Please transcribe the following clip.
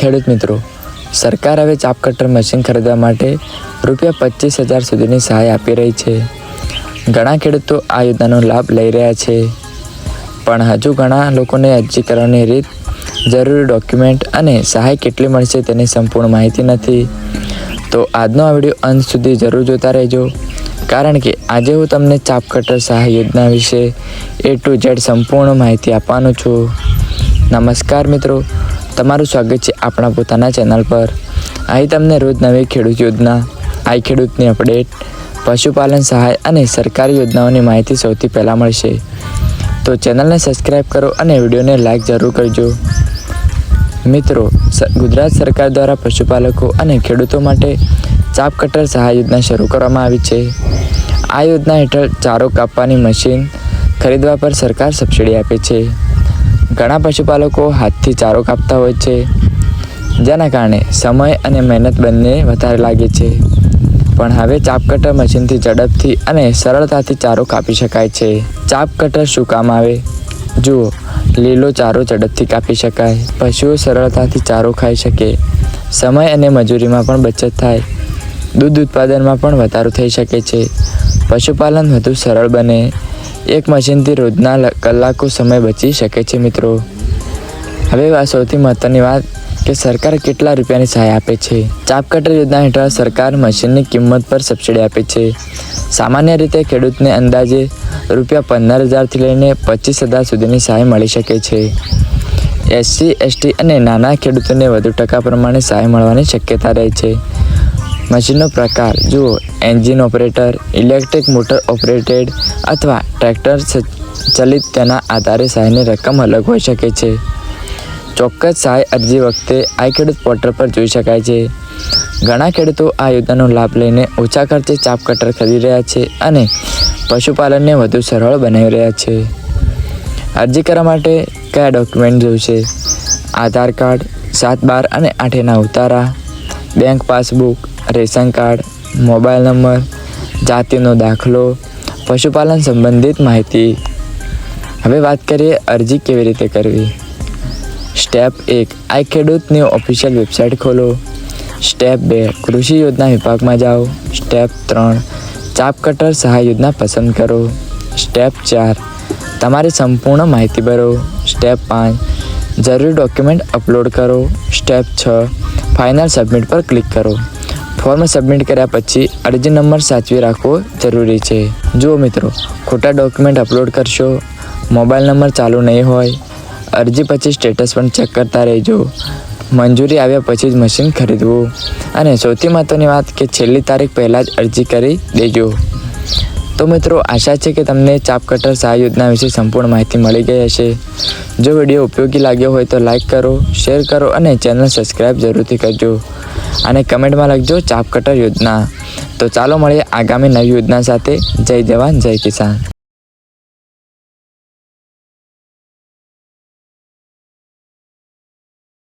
ખેડૂત મિત્રો, સરકાર હવે ચાપ કટર મશીન ખરીદવા માટે ₹25,000 સુધીની સહાય આપી રહી છે. ઘણા ખેડૂતો આ યોજનાનો લાભ લઈ રહ્યા છે, પણ હજુ ઘણા લોકોને અરજી કરવાની રીત, જરૂરી ડોક્યુમેન્ટ અને સહાય કેટલી મળશે તેની સંપૂર્ણ માહિતી નથી. તો આજનો આ વિડીયો અંત સુધી જરૂર જોતા રહેજો, કારણ કે આજે હું તમને ચાપ કટર સહાય યોજના વિશે A to Z સંપૂર્ણ માહિતી આપવાનો છું. નમસ્કાર મિત્રો, તમારું સ્વાગત છે આપણા પોતાના ચેનલ પર. અહીં તમને રોજ નવી ખેડૂત યોજના, આઈ ખેડૂતની અપડેટ, પશુપાલન સહાય અને સરકારી યોજનાઓની માહિતી સૌથી પહેલાં મળશે. તો ચેનલને સબસ્ક્રાઈબ કરો અને વિડીયોને લાઈક જરૂર કરજો. મિત્રો, ગુજરાત સરકાર દ્વારા પશુપાલકો અને ખેડૂતો માટે ચાપ કટર સહાય યોજના શરૂ કરવામાં આવી છે. આ યોજના હેઠળ ચારો કાપવાની મશીન ખરીદવા પર સરકાર સબસિડી આપે છે. ઘણા પશુપાલકો હાથથી ચારો કાપતા હોય છે, જેના કારણે સમય અને મહેનત બંને વધારે લાગે છે. પણ હવે ચાપ કટર મશીનથી ઝડપથી અને સરળતાથી ચારો કાપી શકાય છે. ચાપ કટર શું કામ આવે? જુઓ, લીલો ચારો ઝડપથી કાપી શકાય, પશુઓ સરળતાથી ચારો ખાઈ શકે, સમય અને મજૂરીમાં પણ બચત થાય, દૂધ ઉત્પાદનમાં પણ વધારો થઈ શકે છે, પશુપાલન વધુ સરળ બને. એક મશીનથી રોજના કલાકો સમય બચી શકે છે. મિત્રો, હવે સૌથી મહત્ત્વની વાત કે સરકાર કેટલા રૂપિયાની સહાય આપે છે. ચાપ કટર યોજના હેઠળ સરકાર મશીનની કિંમત પર સબસિડી આપે છે. સામાન્ય રીતે ખેડૂતને અંદાજે ₹15,000થી લઈને ₹25,000 સુધીની સહાય મળી શકે છે. SC, ST અને નાના ખેડૂતોને વધુ ટકા પ્રમાણે સહાય મળવાની શક્યતા રહે છે. મશીનનો પ્રકાર જુઓ: engine operator, electric motor operated અથવા ટ્રેક્ટર ચલિત. તેના આધારે સહાયની રકમ અલગ હોઈ શકે છે. ચોક્કસ સહાય અરજી વખતે આ ખેડૂત પોર્ટલ પર જોઈ શકાય છે. ઘણા ખેડૂતો આ યોજનાનો લાભ લઈને ઓછા ખર્ચે ચાપ કટર ખરીદી રહ્યા છે અને પશુપાલનને વધુ સરળ બનાવી રહ્યા છે. અરજી કરવા માટે કયા ડોક્યુમેન્ટ જોઈશે? આધાર કાર્ડ, 7, 12 અને 8 ઉતારા, bank passbook, ration card, mobile number, જાતિનો દાખલો, પશુપાલન સંબંધિત માહિતી. હવે વાત કરીએ અરજી કેવી રીતે કરવી. સ્ટેપ 1, આ ખેડૂતની ઓફિશિયલ વેબસાઇટ ખોલો. સ્ટેપ 2, કૃષિ યોજના વિભાગમાં જાઓ. સ્ટેપ 3, ચાપ કટર સહાય યોજના પસંદ કરો. સ્ટેપ 4, તમારી સંપૂર્ણ માહિતી ભરો. સ્ટેપ 5, જરૂરી ડોક્યુમેન્ટ અપલોડ કરો. સ્ટેપ 6, ફાઇનલ સબમિટ પર ક્લિક કરો. ફોર્મ સબમિટ કર્યા પછી અરજી નંબર સાચવી રાખવો જરૂરી છે. જુઓ મિત્રો, ખોટા ડોક્યુમેન્ટ અપલોડ કરશો, મોબાઈલ નંબર ચાલુ નહીં હોય, અરજી પછી સ્ટેટસ પણ ચેક કરતા રહેજો. મંજૂરી આવ્યા પછી જ મશીન ખરીદવું. અને સૌથી મહત્ત્વની વાત કે છેલ્લી તારીખ પહેલાં જ અરજી કરી દેજો. તો મિત્રો, આશા છે કે તમને ચાપ કટર સહાય યોજના વિશે સંપૂર્ણ માહિતી મળી ગઈ હશે. જો વિડીયો ઉપયોગી લાગ્યો હોય તો લાઈક કરો, શેર કરો અને ચેનલ સબસ્ક્રાઈબ જરૂરથી કરજો. અને કમેન્ટમાં લખજો ચાપ કટર યોજના. તો ચાલો મળીએ આગામી નવી યોજના સાથે. જય જવાન, જય કિસાન.